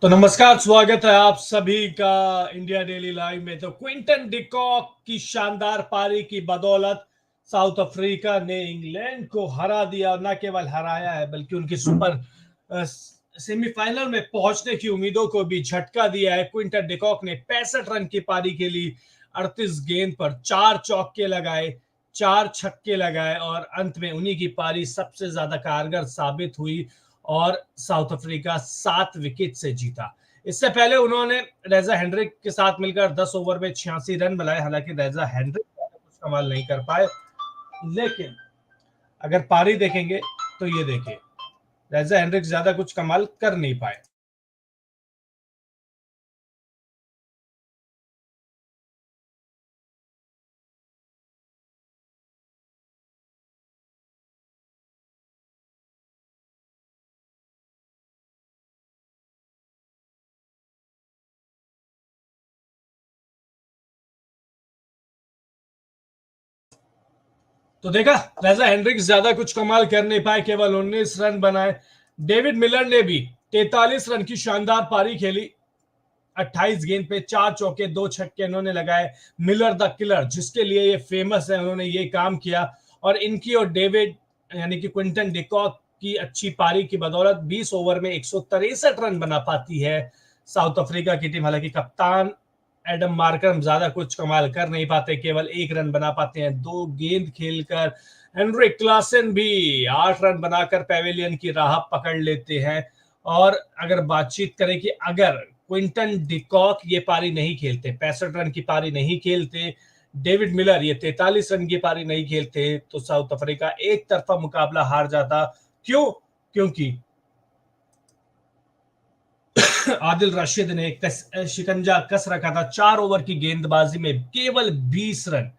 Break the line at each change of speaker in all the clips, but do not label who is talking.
तो नमस्कार, स्वागत है आप सभी का इंडिया डेली लाइव में। तो क्विंटन डिकॉक की शानदार पारी की बदौलत साउथ अफ्रीका ने इंग्लैंड को हरा दिया और न केवल हराया है बल्कि उनकी सुपर सेमीफाइनल में पहुंचने की उम्मीदों को भी झटका दिया है। क्विंटन डिकॉक ने 65 रन की पारी खेली, 38 गेंद पर 4 चौके लगाए, 4 छक्के लगाए और अंत में उन्हीं की पारी सबसे ज्यादा कारगर साबित हुई और साउथ अफ्रीका 7 विकेट से जीता। इससे पहले उन्होंने रेजा हेंड्रिक के साथ मिलकर 10 ओवर में 86 रन बनाए। हालांकि रेजा हेंड्रिक कुछ कमाल नहीं कर पाए, लेकिन अगर पारी देखेंगे तो ये देखिए, रेजा हेंड्रिक ज्यादा कुछ कमाल कर नहीं पाए। तो देखा, रेजा हेंड्रिक्स ज्यादा कुछ कमाल कर नहीं पाए, केवल 19 रन बनाए। डेविड मिलर ने भी 43 रन की शानदार पारी खेली, 28 गेंद पे 4 चौके 2 छक्के इन्होंने लगाए। मिलर द किलर, जिसके लिए ये फेमस है, उन्होंने ये काम किया। और इनकी और डेविड यानी कि क्विंटन डिकॉक की अच्छी पारी की बदौलत 20 ओवर में 163 रन बना पाती है साउथ अफ्रीका की टीम। हालांकि कप्तान एडम मार्करम ज्यादा कुछ कमाल कर नहीं पाते, केवल 1 रन बना पाते हैं 2 गेंद खेलकर। हेनरिक क्लासन भी 8 रन बनाकर पेविलियन की राह पकड़ लेते हैं। और अगर बातचीत करें कि अगर क्विंटन डिकॉक ये पारी नहीं खेलते, 65 रन की पारी नहीं खेलते, डेविड मिलर ये 43 रन की पारी नहीं खेलते, तो साउथ अफ्रीका एक तरफा मुकाबला हार जाता। क्यों? क्योंकि आदिल रशीद ने शिकंजा कस रखा था 4 ओवर की गेंदबाजी में, केवल 20 रन।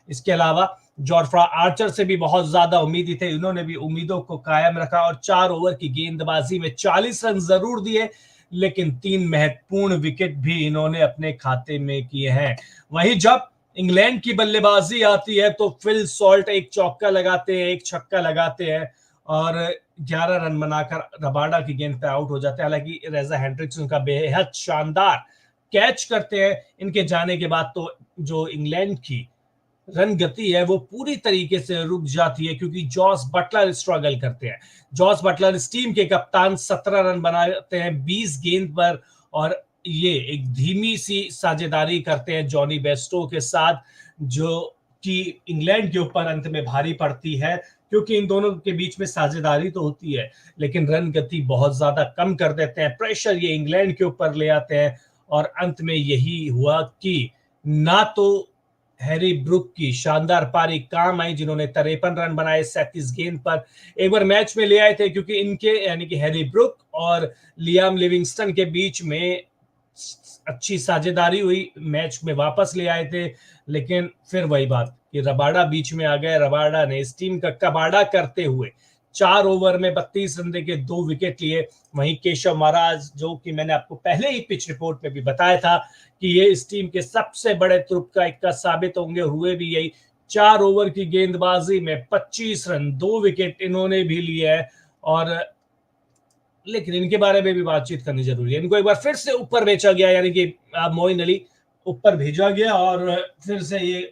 इसके अलावा जॉर्फ्रा आर्चर से भी बहुत ज्यादा उम्मीद थे, इन्होंने भी उम्मीदों को कायम रखा और 4 ओवर की गेंदबाजी में 40 रन जरूर दिए, लेकिन 3 महत्वपूर्ण विकेट भी इन्होंने अपने खाते में किए हैं। वहीं जब इंग्लैंड की बल्लेबाजी आती है तो फिल सॉल्ट एक चौका लगाते हैं, एक छक्का लगाते हैं और 11 रन बनाकर रबाडा की गेंद पे आउट हो जाते हैं। हालांकि रेजा हेंड्रिक्स उनका बेहद शानदार कैच करते हैं। इनके जाने के बाद तो जो इंग्लैंड की रन गति है वो पूरी तरीके से रुक जाती है, क्योंकि जॉस बटलर स्ट्रगल करते हैं। जॉस बटलर इस टीम के कप्तान 17 रन बनाते हैं 20 गेंद पर, और ये एक धीमी सी साझेदारी करते हैं जॉनी बेस्टो के साथ, जो कि इंग्लैंड के ऊपर अंत में भारी पड़ती है, क्योंकि इन दोनों के बीच में साझेदारी तो होती है लेकिन रन गति बहुत ज्यादा कम कर देते हैं। प्रेशर ये इंग्लैंड के ऊपर ले आते हैं और अंत में यही हुआ कि ना तो हैरी ब्रुक की शानदार पारी काम आई, जिन्होंने 53 रन बनाए 37 गेंद पर। एक बार मैच में ले आए थे, क्योंकि इनके यानी कि हैरी ब्रुक और लियाम लिविंगस्टन के बीच में अच्छी साझेदारी हुई, मैच में वापस ले आए थे। लेकिन फिर वही बात कि रबाडा बीच में आ गए। रबाडा ने इस टीम का कबाड़ा करते हुए 4 ओवर में 32 रन देके 2 विकेट लिए। वहीं केशव महाराज, जो कि मैंने आपको पहले ही पिच रिपोर्ट में भी बताया था कि ये इस टीम के सबसे बड़े तुर्क का इक्का साबित होंगे, हुए भी यही। 4 ओवर की गेंदबाजी में 25 रन 2 विकेट इन्होंने भी लिए है। और लेकिन इनके बारे में भी बातचीत करनी जरूरी है। इनको एक बार फिर से ऊपर बेचा गया, यानी कि मोइन अली ऊपर भेजा गया और फिर से ये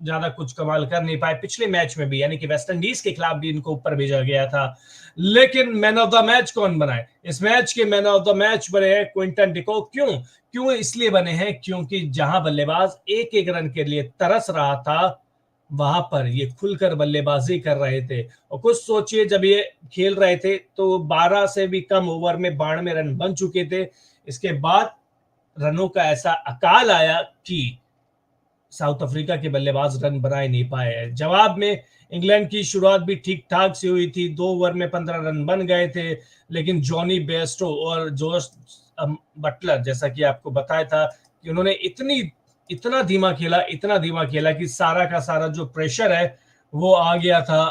ज्यादा कुछ कमाल कर नहीं पाए। पिछले मैच में भी यानी कि वेस्ट इंडीज के खिलाफ भी इनको ऊपर भेजा गया था। लेकिन मैन ऑफ द मैच कौन बनाए? इस मैच के मैन ऑफ द मैच बने हैं क्विंटन डिकॉक। क्यों? क्यों इसलिए बने हैं क्योंकि जहां बल्लेबाज एक एक रन के लिए तरस रहा था, वहां पर ये खुलकर बल्लेबाजी कर रहे थे। और कुछ सोचिए, जब ये खेल रहे थे तो 12 से भी कम ओवर में 92 रन बन चुके थे। इसके बाद रनों का ऐसा अकाल आया कि साउथ अफ्रीका के बल्लेबाज रन बना ही नहीं पाए। जवाब में इंग्लैंड की शुरुआत भी ठीक ठाक से हुई थी, 2 ओवर में 15 रन बन गए थे, लेकिन जॉनी बेस्टो और जोश बटलर, जैसा कि आपको बताया था कि उन्होंने इतना धीमा खेला कि सारा का सारा जो प्रेशर है वो आ गया था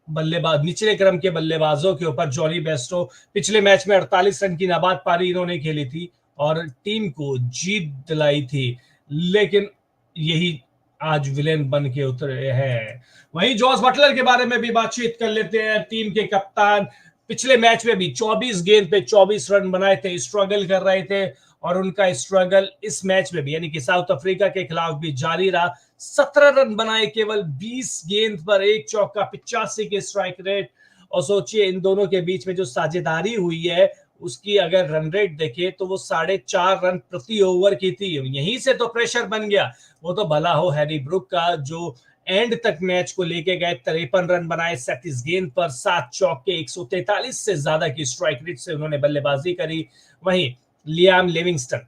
बल्लेबाज, निचले क्रम के बल्लेबाजों के ऊपर। जॉनी बेस्टो पिछले मैच में 48 रन की नाबाद पारी इन्होंने खेली थी और टीम को जीत दिलाई थी, लेकिन यही आज विलेन बन के उतरे हैं। वहीं जॉस बटलर के बारे में भी बातचीत कर लेते हैं। टीम के कप्तान पिछले मैच में भी 24 गेंद पे 24 रन बनाए थे, स्ट्रगल कर रहे थे और उनका स्ट्रगल इस मैच में भी यानी कि साउथ अफ्रीका के खिलाफ भी जारी रहा। 17 रन बनाए केवल 20 गेंद पर, एक चौका, 85 के स्ट्राइक रेट। और सोचिए इन दोनों के बीच में जो साझेदारी हुई है उसकी अगर रन रेट देखे तो वो 4.5 रन प्रति ओवर की थी। यहीं से तो प्रेशर बन गया। वो तो भला हो हैरी ब्रुक का जो एंड तक मैच को लेके गए, 53 रन बनाए 37 गेंद पर, 7 चौके, 143 से ज्यादा की स्ट्राइक रेट से उन्होंने बल्लेबाजी करी। वहीं लियाम लिविंगस्टन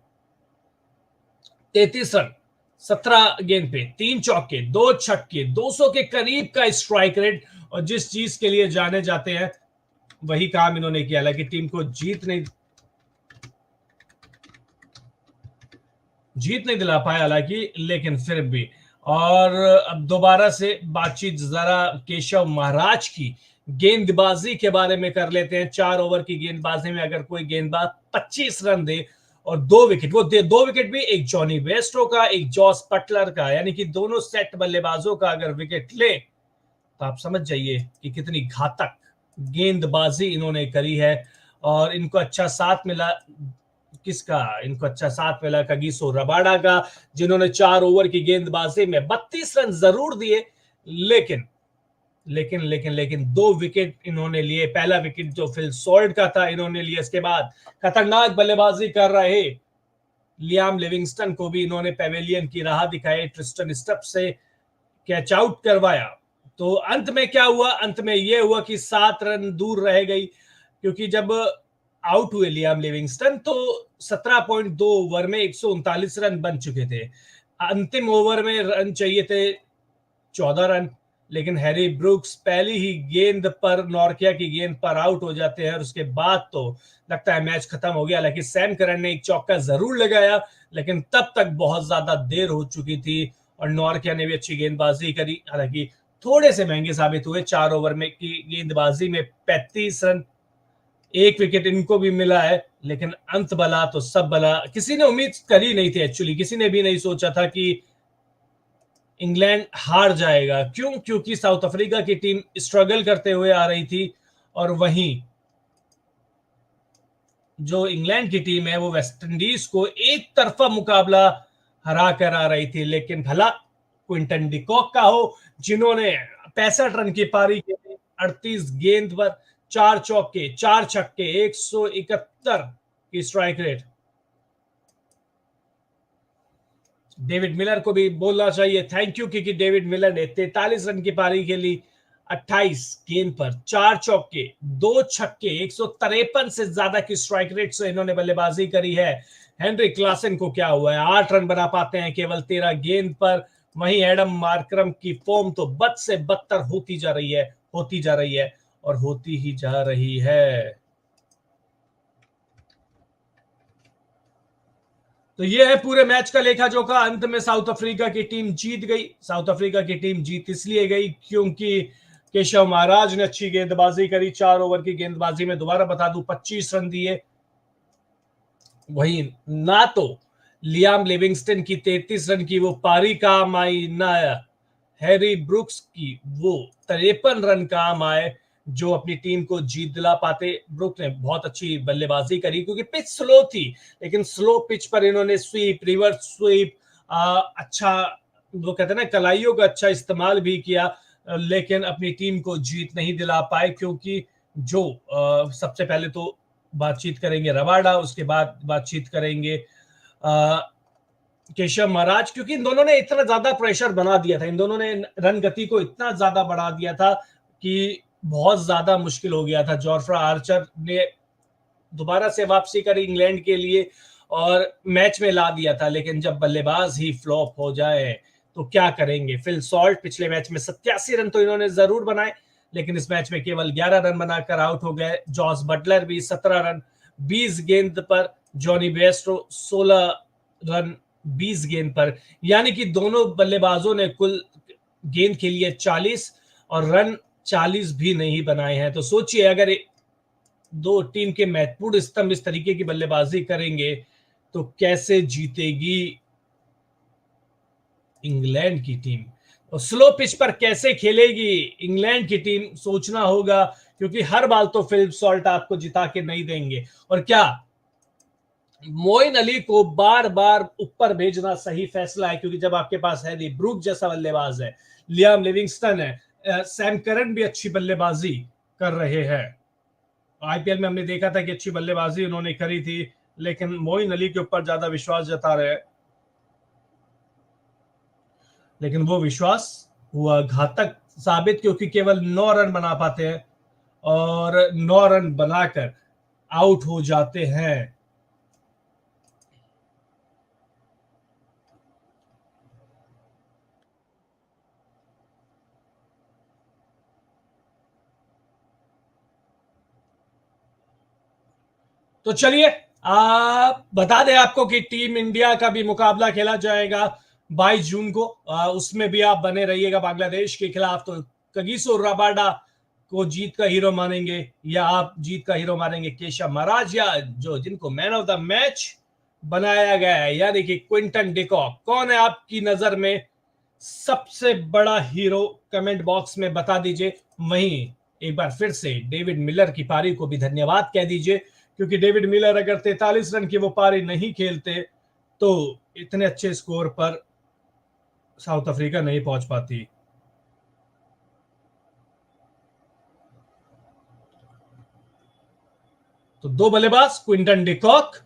33 रन 17 गेंद पे, 3 चौके, 2 छक्के, 200 के करीब का स्ट्राइक रेट। और जिस चीज के लिए जाने जाते हैं वही काम इन्होंने किया। हालांकि टीम को जीत नहीं दिला पाया हालांकि, लेकिन फिर भी। और अब दोबारा से बातचीत जरा केशव महाराज की गेंदबाजी के बारे में कर लेते हैं। 4 ओवर की गेंदबाजी में अगर कोई गेंदबाज 25 रन दे और 2 विकेट, वो 2 विकेट भी, एक जॉनी बेस्टो का, एक जॉस बटलर का, यानी कि दोनों सेट बल्लेबाजों का अगर विकेट ले तो आप समझ जाइए कि कितनी घातक गेंदबाजी इन्होंने करी है। और इनको अच्छा साथ मिला किसका? इनको अच्छा साथ मिला कगिसो रबाडा का, जिन्होंने 4 ओवर की गेंदबाजी में 32 रन जरूर दिए, लेकिन लेकिन लेकिन लेकिन 2 विकेट इन्होंने लिए। पहला विकेट जो फिल सॉल्ट का था इन्होंने लिया। इसके बाद खतरनाक बल्लेबाजी कर रहे लियाम लिविंगस्टन को भी इन्होंने पेवेलियन की राह दिखाई, ट्रिस्टन स्टप से कैच आउट करवाया। तो अंत में क्या हुआ? अंत में यह हुआ कि 7 रन दूर रह गई, क्योंकि जब आउट हुए लियाम लिविंगस्टन तो 17.2 ओवर में 139 रन बन चुके थे। अंतिम ओवर में रन चाहिए थे 14 रन, लेकिन हैरी ब्रुक्स पहली ही गेंद पर, नॉर्किया की गेंद पर आउट हो जाते हैं और उसके बाद तो लगता है मैच खत्म हो गया। हालांकि सैम करन ने एक चौका जरूर लगाया, लेकिन तब तक बहुत ज्यादा देर हो चुकी थी और नॉर्किया ने भी अच्छी गेंदबाजी करी। हालांकि थोड़े से महंगे साबित हुए 4 ओवर में की गेंदबाजी में 35 रन, 1 विकेट इनको भी मिला है, लेकिन अंत बला तो सब बला। किसी ने उम्मीद करी नहीं थी, एक्चुअली किसी ने भी नहीं सोचा था कि इंग्लैंड हार जाएगा। क्यों? क्योंकि साउथ अफ्रीका की टीम स्ट्रगल करते हुए आ रही थी और वहीं जो इंग्लैंड की टीम है वो वेस्ट इंडीज को एक तरफा मुकाबला हरा कर आ रही थी। लेकिन भला क्विंटन डिकॉक का हो, जिन्होंने 65 रन की पारी खेली, 38 गेंद पर, 4 चौके, 4 छक्के, 171 की स्ट्राइक रेट। डेविड मिलर को भी बोलना चाहिए थैंक यू, क्योंकि डेविड मिलर ने 43 रन की पारी खेली, 28 गेंद पर, 4 चौके, 2 छक्के, 153 से ज्यादा की स्ट्राइक रेट से इन्होंने बल्लेबाजी करी है। हेनरी क्लासन को क्या हुआ है? 8 रन बना पाते हैं केवल 13 गेंद पर। वहीं एडम मार्करम की फॉर्म तो बद से बदतर होती जा रही है और होती ही जा रही है। तो ये है पूरे मैच का लेखा जोखा। अंत में साउथ अफ्रीका की टीम जीत गई। साउथ अफ्रीका की टीम जीत इसलिए गई क्योंकि केशव महाराज ने अच्छी गेंदबाजी करी। 4 ओवर की गेंदबाजी में दोबारा बता दूं 25 रन दिए। वहीं ना तो लियाम लिविंगस्टन की 33 रन की वो पारी काम आई, ना हैरी ब्रुक्स की वो 53 रन काम आए जो अपनी टीम को जीत दिला पाते। ब्रुक ने बहुत अच्छी बल्लेबाजी करी क्योंकि पिच स्लो थी, लेकिन स्लो पिच पर इन्होंने स्वीप, रिवर्स स्वीप, अच्छा वो कहते हैं ना कलाइयों का अच्छा इस्तेमाल भी किया, लेकिन अपनी टीम को जीत नहीं दिला पाए। क्योंकि जो सबसे पहले तो बातचीत करेंगे रबाडा, उसके बाद बातचीत करेंगे केशव महाराज, क्योंकि इन दोनों ने इतना ज्यादा प्रेशर बना दिया था, इन दोनों ने रन गति को इतना ज्यादा बढ़ा दिया था कि बहुत ज्यादा मुश्किल हो गया था। जॉर्फ्रा आर्चर ने दोबारा से वापसी करी इंग्लैंड के लिए और मैच में ला दिया था, लेकिन जब बल्लेबाज ही फ्लॉप हो जाए तो क्या करेंगे। फिल सॉल्ट पिछले मैच में 87 रन तो इन्होंने जरूर बनाए, लेकिन इस मैच में केवल 11 रन बनाकर आउट हो गए। जॉस बटलर भी 17 रन 20 गेंद पर, जॉनी बेस्टो 16 रन 20 गेंद पर, यानी कि दोनों बल्लेबाजों ने कुल गेंद के लिए 40 और रन 40 भी नहीं बनाए हैं। तो सोचिए अगर दो टीम के महत्वपूर्ण स्तंभ इस तरीके की बल्लेबाजी करेंगे तो कैसे जीतेगी इंग्लैंड की टीम। और स्लो पिच पर कैसे खेलेगी इंग्लैंड की टीम सोचना होगा, क्योंकि हर बाल तो फिलिप सॉल्ट आपको जिता के नहीं देंगे। और क्या मोइन अली को बार बार ऊपर भेजना सही फैसला है, क्योंकि जब आपके पास हैरी ब्रूक जैसा बल्लेबाज है, लियाम लिविंगस्टन है, सैम करन भी अच्छी बल्लेबाजी कर रहे हैं। आईपीएल में हमने देखा था कि अच्छी बल्लेबाजी उन्होंने करी थी, लेकिन मोइन अली के ऊपर ज्यादा विश्वास जता रहे, लेकिन वो विश्वास हुआ घातक साबित, क्योंकि केवल 9 रन बना पाते हैं और 9 रन बनाकर आउट हो जाते हैं। तो चलिए आप बता दें आपको कि टीम इंडिया का भी मुकाबला खेला जाएगा 22 जून को। उसमें भी आप बने रहिएगा बांग्लादेश के खिलाफ। तो कगिसो रबाडा को जीत का हीरो मानेंगे या आप जीत का हीरो मानेंगे केशव महाराज, या जो जिनको मैन ऑफ द मैच बनाया गया है यानी कि क्विंटन डिकॉक, कौन है आपकी नजर में सबसे बड़ा हीरो? कमेंट बॉक्स में बता दीजिए। वहीं एक बार फिर से डेविड मिलर की पारी को भी धन्यवाद कह दीजिए, क्योंकि डेविड मिलर अगर 43 रन की वो पारी नहीं खेलते तो इतने अच्छे स्कोर पर साउथ अफ्रीका नहीं पहुंच पाती। तो दो बल्लेबाज क्विंटन डिकॉक